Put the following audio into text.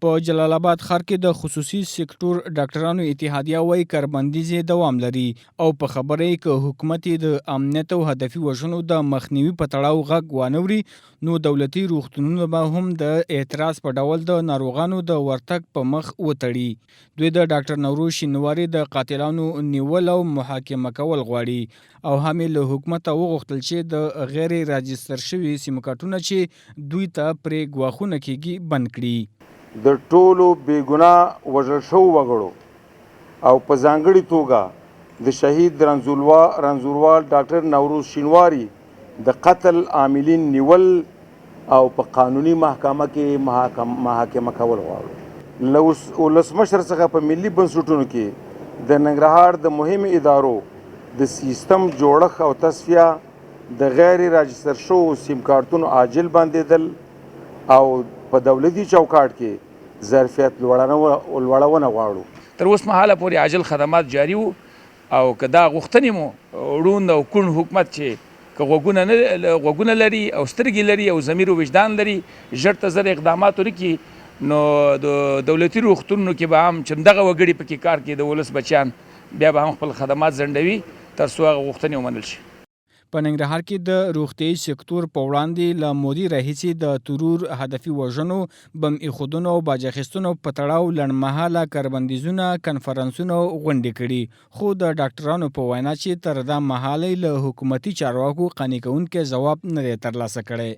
په جلال آباد ښار کې د خصوصي سکتور ډاکټرانو اتحادیه وایي کاربندیز دوام لري او په خبره یې که حکومت د امنیت او هدفي وژنو د مخنیوي په تړاو غږ وانوري نو دولتي روغتونونه به هم د اعتراض په ډول د ناروغانو د ورتګ په مخ وتړي. دوی د ډاکټر نوروز شینواري د قاتلانو نیول او محاکمه کول غواړي او هم له حکومت وغوښتل چې د غیر راجستر شوي سیم کارتونه چې دوی ته پرې ګواښونه کیږي بند کړي. د ټولو بېګناه وژل شوو وګړو او په ځانګړې توګه د شهید رنځوروال ډاکټر نوروز شینواري د قتل عاملین نیول او په قانوني محکمه کې محاکمه کول غواړو. له ولسمشر څخه په ملي بنسټونو کې د ننګرهار د مهمو ادارو د سیستم جوړښت او تصفیه د غیر راجستر شوو سیم کارتونو عاجل بندېدل او په دولتي چوکاټ کې ظرفیت لوړونه غواړو. تر اوس مهاله پورې عاجل خدمات جاري وو او که دا غوښتنې مو ړوند او کوڼ حکومت چې که غوږونه لري او سترګې لري او ضمیر او وجدان لري ژر تر ژره اقدامات وکړي نو د دولتي روغتونونو کې به هم چې همدغه وګړي پکې کار کوي د ولس بچیان بیا به هم خپل خدمات ځنډوي تر څو هغه غوښتنې ومنل شي. په ننګرهار کې د روغتیايي سکتور په وړاندې له مودې راهیسې د ترور هدفي وژنو بم ایښودنو او باج اخیستنو په تړاو لنډمهاله کاربندیزونه کنفرانسونه غونډې کړي خو د ډاکټرانو په وینا چې تر دا مهاله له حکومتي چارواکو قانع کوونکی ځواب نه دی ترلاسه کړی.